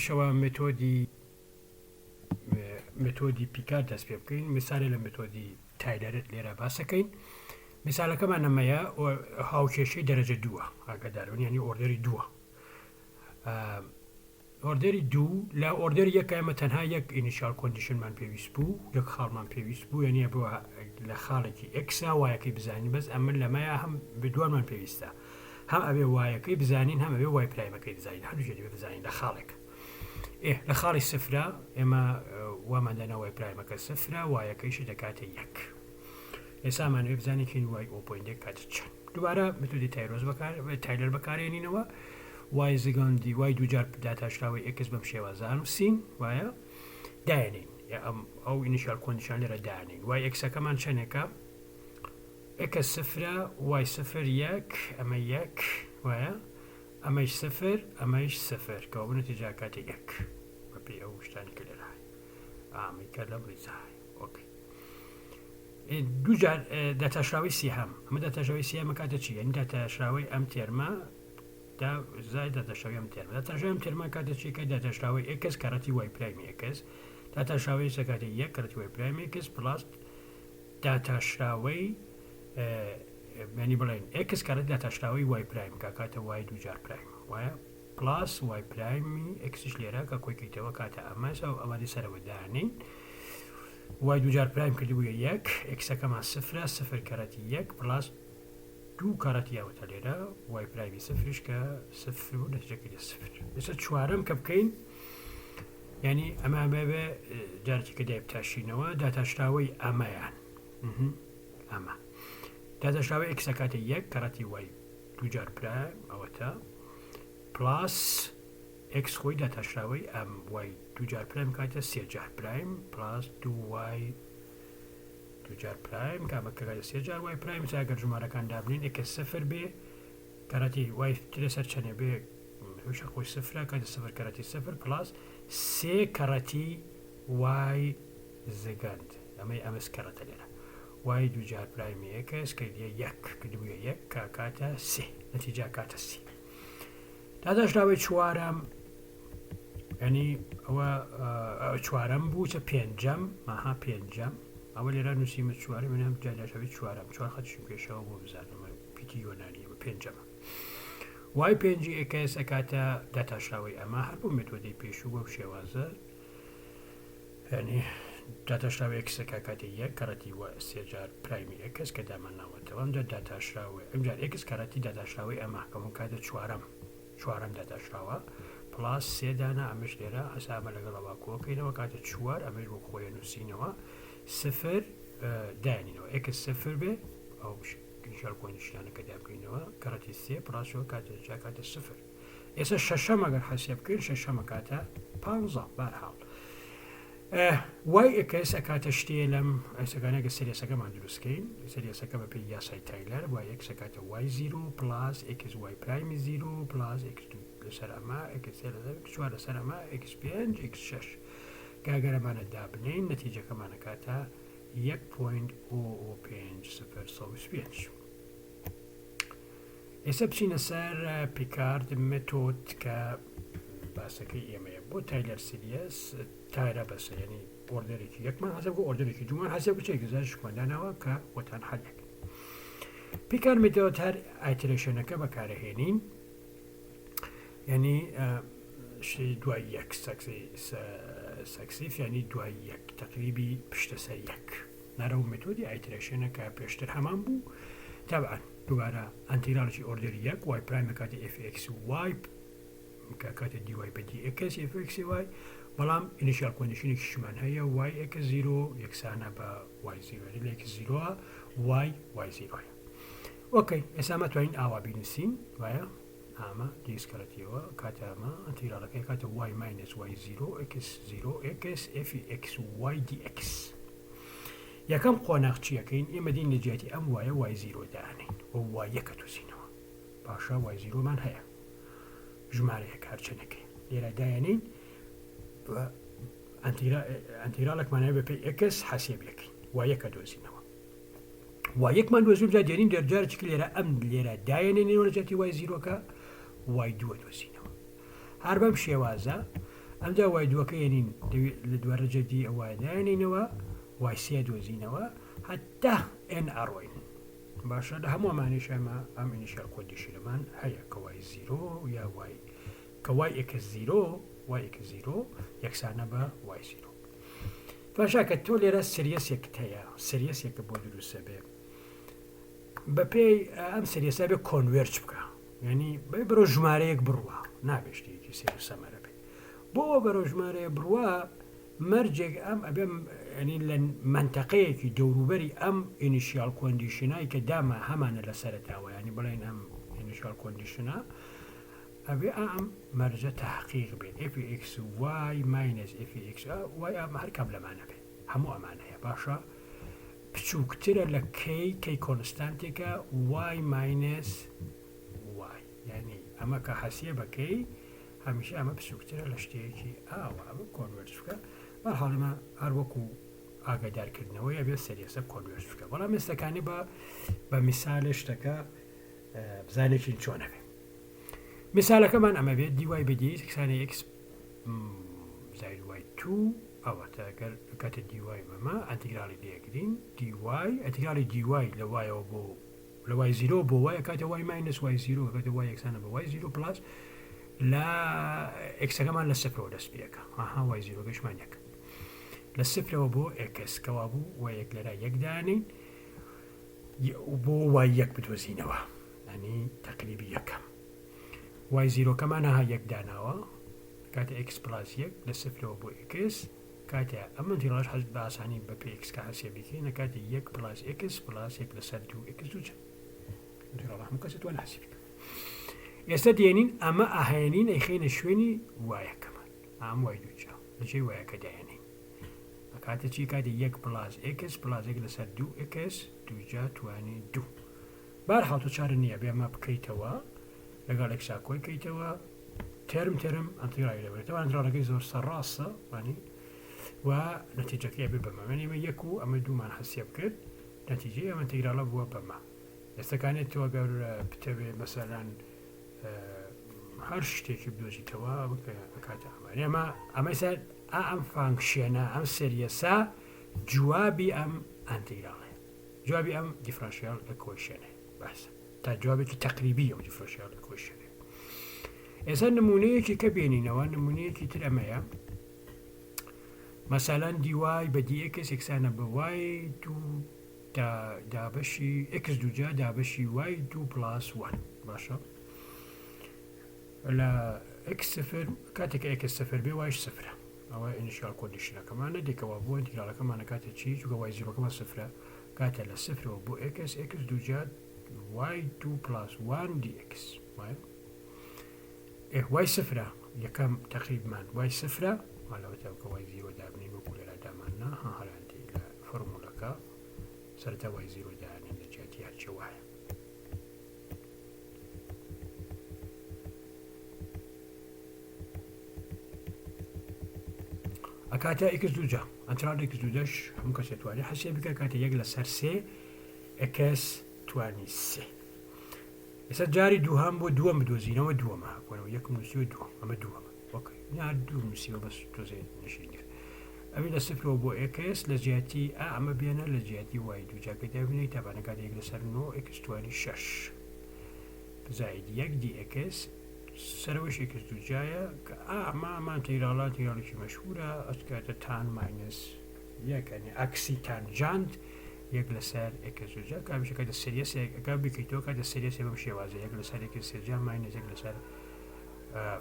پێشەوە مێتۆدی پیکار دەست پێ بکەین میسالێ لە مێتۆدی تایلەرت لێرە باسەکەین میسالەکەمان نەمەیە هاوکێشەی دەرەجە دووە ئاگادارون ینی ئۆردەری دووە ئۆردەری دوو لە ئۆردەر یەکەمە تەنها یەک ئینیشال کۆندیشنمان پێویست بوو یەک خاڵمان پێویست بوو یعنی بووە لە خاڵێکی ئەکسا وایەکەی بزانین بەس ئەمە لەمەیە هەم بدوانمان پێویستە هەم ئەبێ وایەکەی بزانین هەم ئەبێ وای پرایمەکەی بزانین هەردووجێ بزانین لە خاڵێک لە خاڵی سفرە ئێمە واماندەنە وای پرایمەکە سفرە وایەکەیشی دەکاتە یەک ئێسامانوێ بزانین کەین وای ئۆپۆینتێک کاتە چەند دووبارە متودی تایلەر بەکارێنینەوە وای زگاندی وای دووجار داتاشراوی ئەکس بەم شێوازان و سین وایە داێنین ئەو ئینیشال کۆندیشن لێرە دانین وای ئەکسەکەمان چەندێکە ئەکە سفرە وای سفر یەک ئەمە یەک وایە ئەمەش سفر ئەمەش سفر کەەوە بنەتیجا کاتە یەک بەپی ئەو شتانی کە لێرە ئامیکە لەم ڕیزای ئۆکەی دووجار داتاشراوی سیهەم ئەمە داتاشراوی سیهەمە کاتە چی یعنی داتاشراوی ئەم تێرمە زای داتاشراوی ئەم تێرمە داتاشراوی ئەم تێرمە کاتە چی کە داتاشراوی ئەکس کاراتی وای پرایمی ئەکس داتاشراوی سەکاتی یەک کاراتی وای پرایمی ئەکس پلاس داتاشراوی ینی بڵێن ئەکس کارەت داتاشراوی وای پرایم کاتە وای دووجار پرایم وایە پلاس وای پرایمی ئەکسش لێرە کە کۆیکەیتەوە کاتە ئەمەسە و ئەمانی سەرەوە دانین وای دووجار پرایم کردی بووە یەک ئەکسەکەمان سفرە سفر کاراتی یەک پلاس دوو کاراتی یاوەتە لێرە وای پرایمی سفرش کە سفر و نەتیجەکەی سفر ئێستا چوارەم کە بکەین ینی ئەمە بێ جارێکی کە دایبتاشینەوە داتاشراوی ئەمەیان ئەمە داتاشراوی ئەکسە کاتە یەک کاراتی وای دووجار پرایم ئەوەتە پلاس ئەکس خۆی داتاشراوی ئەم وای دووجار پرایم کاتە سێجار پرایم پلاس دوو وای دووجار پرایم کامەکە کاتە سێجار وای پرایم ئەگەر ژمارەکان دابنین ئەکە سفر بێ کاراتی وای لەسەر چەندێ بێ هەمیشە خۆی سفرە کاتە سفر کاراتی سفر پلاس سێ کاراتی وای زگەند ئەمەس کەڕەتە لێرە وای دووجار پرایمی ئەکس کە یەک کردبووە یەک کاتە سێ نەتیجا کاتە سی داداشراوی چوارەم ینی ئەوە چوارەم بوو چە پێنجەم ماها پێنجەم ئەوە لێرە نووسیمە چوارە منم داداشراوی چوارەم چوار خەتشم پێشەوە بۆ بزانمە پیتی یۆنانی بە پێنجەمە وای پێنجی ئەکس ئەکاتە داتاشراوی ئەمە هەر بۆ مێتۆدەی پێشوو بەو شێوازە ینی داتاشراوی ئەکسەکە کاتی یەک کاراتی وە سێجار پرایمی ئەکس کە داماناوەتەوە ئەمجا داتاشراوی ئەمجار ئەکس کاراتی داتاشراوی ئەمە کەمون کاتە چوارەم داتاشراوە پلاس سێدانە ئەمەش لێرە هەسامە لەگەڵەوە کۆکەینەوە کاتە چوار ئەمەش بۆ خۆیە نووسینەوە سفر داێنینەوە ئەکس سفر بێ ئەو ئینیشال کۆندیشنانەکە دابکەینەوە کاراتی سێ پلاسەوە کاتە سفر ئێستا شەشەم ئەگەر حەسێب بکەین شەشەمە کاتە 15 بارحاڵ وای ئەکس ئەکاتە شتێ لەم ئەسەکانەکە سریەسەکەمان دروستکەین سریەسەکە بە پێی یاسای تایلەر وای ئەکس ئەکاتە وای زیرۆ پلاس ئەکس وای پرایمی زیرۆ پلاس ئەکس لەسەر ئەمە ئەکس چوار لەسەر ئەمە ئەکس پێنج ئەکس شەش گاگەرەمانە دابنین نەتیجەکەمانە کاتە 1.005 ئێستا بچینە سەر پیکارد مێتۆد کە باسەکەی ئێمەیە بۆ تایلەر سریەس تایرە بەسە ینی ئۆردەرێکی یەکمان حەسەب بۆ ئۆردەرێکی دوومان حەسەب بچێک گزارش خوێندانەوە کە وەتان حەلێک پیکار مێتۆد هەر ئایترێشنەکە بەکارەهێنین ینی دوای یەک سەکسیف ینی دوای یەک تەقریبی پشتە سەر یەک نارەوە مێتۆدی ئایترێشنەکە پێشتر هەمان بوو تابعاً دووبارە ئەنتیراڵی ئۆردەری یەک وای پرایم کاتی FX وای کاتە دیوای بەدی ئەکس FX وای بەڵام ئینیشال کۆندیشنێکیشمان هەیە وای ئەکس زیرۆ یەکسانە بە وای زیرۆ لە ئەکس زیرۆە وای زیرۆە ئۆکەی ئێستا مەتوانین ئاوا بینوسین وایە ئامە دیسکەرەتیەوە کاتە ئەمە ئەنتیراڵەکەی کاتە وای ماینەس وای زیرۆ ئەکس زیرۆ ئەکس FX وای DX یەکەم قۆناغچیەکەین ئێمە دین لە جیاتی ئەم وایە وای زیرۆ دانین و وای یەکە تووسینەوە باشە وای زیرۆمان هەیە ژمارەیەک هەرچەنەکەی لێرە دایەنین ئەنتیراڵێکمانەیە بە پێی ئەکس حەسێبیەکەی وای یەکە دۆزینەوە وای یەکمان دۆزیم جا دێنین دەرجارێکی لێرە ئەم لێرە دایەنێنەوە لە جیاتی وای زیرۆکە وای دووە دۆزینەوە هەر بەم شێوازە ئەمجا وای دووەکەێنین لە دووەڕەجەدی ئەوە دایانینەوە وای سێ دۆزینەوە هەتا ئێن ئەڕۆین باشە لە هەموو ئەمانیشەمە ئەم ئینیشیال کۆندیشنەمان هەیە کە وای زیرۆ یا وای کە وای ئێکس زیرۆ وای ئێکس زیرۆ یەکسانە بە وای زیرۆ باشە کە تۆ لێرە سریەسێکت هەیە سریەسێکە بۆ دروستە بێ بە پێی ئەم سریەسە بێ کۆنڤێرج بکە یعنی بەرەو ژمارەیەک بڕوە نابێت شتێکی سێر سەمەرە بێت بۆ بەرەو ژمارەیە بڕوە مەرجێک ئەم ئەبێم ینی لە منتەقەیەکی دەوروبەری ئەم ئینیشیال کۆندیشنای کە دامە هەمانە لە سەرتاوە ینی بڵێن ئەم ئینیشیال کۆندیشنە ئەبێ ئەم مەرجە تحقیق بێت fx y ماینەس fx y ئەم هەر کەم لەمانە بێت هەموو ئەمانەیە باشە بچووکترە لە کەی کۆنستانتێکە y ماینەس y یعنی ئەمە کە حەسیە بەکەی هەمیشە ئەمە بچووکترە لە شتێکی ئاوە ئەمە کۆنڤێرج بکە بەحاڵمە هەر وەکو ئاگادارکردنەوەی ئەبێت سەریەسە کۆنڤێرج بکە بەڵام ئێستەکانی بە میسالێ شتەکە بزانێکی چۆنە بێت مثالەکەمان ئەمە بێت دیوای بەدی کسانی x زائد y2 ئەوە تاگەر کاتە دیوای بەمە ئەنتیگرالی لێگرین دیوای ئەنتیگرالی دیوای لە وایەوە بۆ لە وای زیرۆ بۆ وایە کاتە وای ماینەس وای زیرۆ کاتە وای یەکسانە بە وای زیرۆ پلاس لە ئێکسەکەمان لە سفرەوە دەست پێەکە ئاها وای زیرۆ گەشمان یەک لە سفرەوە بۆ ئێکس کەوا بوو وای یەک لەرا یەکدانین بۆ وای یەک بدۆزینەوە ینی تەقریبی یەکەم وای زیرۆکەمان ها یەک داناوە کاتە x پلاس یەک لە سفرەوە بۆ x کاتە ئەمە دیڕاش حەز بە ئاسانی بە پێ x کە حەسێ بکەین کاتە یەک پلاس x پلاس یەک لەسەر دوو x دووچە دیڕاڵ هەموو کەسە توان حەسی بکە ئێستا دێنین ئەمە ئاهێنین ئەیخینە شوێنی وایەکەمان ئەم وای دووچە لەجێی وایەکە دایێنین کاتە چی کاتە یەک پلاس x پلاس یەک لەسەر دوو x دووجا توانی دوو بەرحاڵ تۆ چارە نییە بێ ئەمە بکەیتەوە لەگەڵ ئەکساکۆی کەیتەوە ترم ئەنتیگرالی لەبێتەوە ئەنتیگرالەکەی زۆر سەرڕاستە وانی و نەتیجەکەی بێ بەمە ئەمە یەک و ئەمە دوومان حەسێب کرد نەتیجەی ئەمە ئەنتیگرالە بووە بەمە ئێستەکانێت تۆ گەر بتەوێ مەسەلەن هەر شتێکی بدۆزیتەوە کاتە ئەمە ئەمەسەر ئەم فانکشێنە ئەم سریەسا جوابی ئەم ئەنتیگراڵێ جوابی ئەم دیفرانسیال ئیکویشنە باشە تا جوابێکی تەقریبی ئەو دیفرانسیال ئیکویشنە ئێستا نمونەیەکی کە بێنینەوە نمونەیەکی تر ئەمەیە مەسەلەن دیوای بە دیئکس یەکسانە بە وای دوو دابەشی x دووجا دابەشی وای دوو پلاس وان باشە لە x سفر کاتێک x سفر بێ وایش سفرە ئەوە ئینیشیال کۆندیشنەکەمانە دیکەوە بۆ ئینتیگرالەکەمانە کاتە چی چونکە وای زیرۆکەمان سفرە کاتە لە سفرەوە بۆ x دووجا وای دوو پلاس وان dx وای سفرە یەکەم تەقریبمان وای سفرە ماڵەوەتەوەکە وای زیرۆ دابنین وەکو لێرە داماننا هەڵاندی لە فۆرمولەکە سەرەتا وای زیرۆ دانێن لە جیاتی هەرچی وایە ئەکاتە x دووجا ئەنترال x دوودەش هەموو کەسێ توانێت حەسێ بکە کاتە یەک لە سەر سێ x توانی سێ ئێستا جاری دووهام بۆ دووەم بدۆزینەوە دووەمە هاکۆنەوە یەکم نووسیوە دووەم ئەمە دووەمە وەکەی نار دوو نووسیوە بەس تۆزێ نشینگرێت ئەوی لە سفرەوە بۆ x لە جیاتی ئەمە بێنە لە جیاتی وای دووجاکە دابنێت تابانە کاتە یەک لەسەر 9 x توانی 6 زائد یەک dx سەرەوەش x دووجایە کە ئەمە ئەنتیگراڵێکی مەشهورە ئەسکاتە تان ماینەس یەکەنی ئەکسی تانجانت یەک لەسەر x دووجا کابیشە کاتە سریەسێک ئەگا بکەیتەوە کاتە سریەسێ بەم شێوازە یەک لەسەر x سێجا ماینەس یەک لەسەر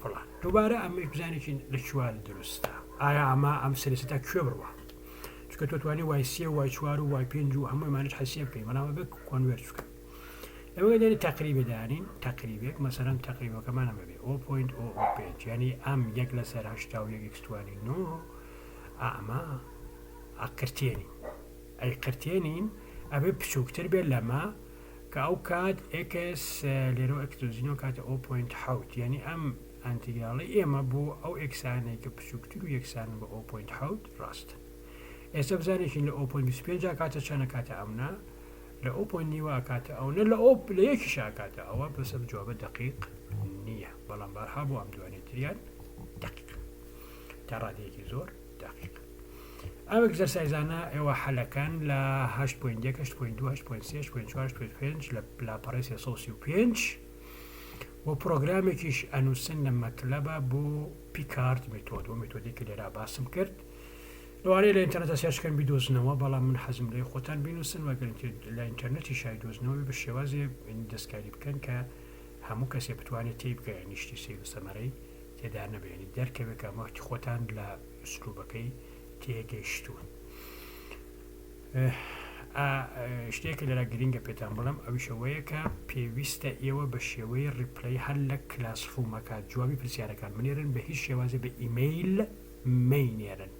فڵان دووبارە ئەمە بزانێکی لە چوار دروستە ئایا ئەم سریەسەتا کوێ بڕوە چونکە تۆ توانی وای سێ وای چوار و وای پێنج و هەموویمانش حەسێ بکەین بەڵام بێ کۆنڤێرج بکە لەوەی دێنێت تەقریبی دانین تەقریبێک مەسەرەن تەقریبەکەمان ئەمە بێ 0.005 یعنی ئەم یەک لەسەر 81 x توانی 9 ئەمە ئەقرتێنین ئەی قرتێنین ئەبێ بچووکتر بێت لەمە کە ئەو کات x لێرە x دۆزینەوە کاتە 0.7 یعنی ئەم ئەنتیگراڵی ئێمە بۆ ئەو ئێکسانەی کە بچووکتر و یەکسان بە 0.7 ڕاستە ئێستا بزانێکین لە 0.25 کاتە چەنە کاتە ئەمنا لە 0.9 کاتە ئەوە لە یەکیش کاتە ئەوە بەسەر جوابە دقیق نییە بەڵام بارها بۆ ئەم دوانێتریان دقیق تا ڕادەیەکی زۆر دقیق. ئەم ئەکزەرسایزانە ئێوە حەلەکان لە 8.1 8.2 8.3 8.4 8.5 لە لاپەڕی 335 و پرۆگرامێکیش ئەنووسن لە مەتلەبە بۆ پیکارد مێتۆد و مێتۆدێکی لێرا باسم کرد لەوانەیە لە ئینتەرنێتە سێرچکەن بیدۆزنەوە بەڵام من حەزم لێ خۆتان بینوسن وەگەر لە ئینتەرنێتی شای دۆزنەوە بە شێوازێ دەستکاری بکەن کە هەموو کەسێ بتوانێت تێی بکە نیشتی سیر و سەمەرەی تێدا نەبێنی دەرکەوێت کە مەوەتی خۆتان لە ئوسلوبەکەی تێگەیشتوون. شتێکە لەرا گرینگە پێتان بڵم ئەویشەوەیە کە پێویستە ئێوە بە شێوەی ڕیپلەی هەر لە کلاس ڕوومەکە جوابی پرسیارەکان منێرن بە هیچ شێوازە بە ئیمەیل مەینێرن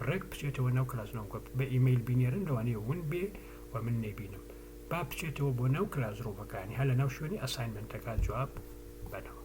ڕێک بچێتەوە ناو کلاسنەوە بە ئیمەیل بینێرن لەوانەیە ون بێ و من نەبینم با بچێتەوە بۆ ناو کلاس ڕوومەکانی هەر لە ناو شوێنی ئەساینمنتەکە جواب بەنەوە.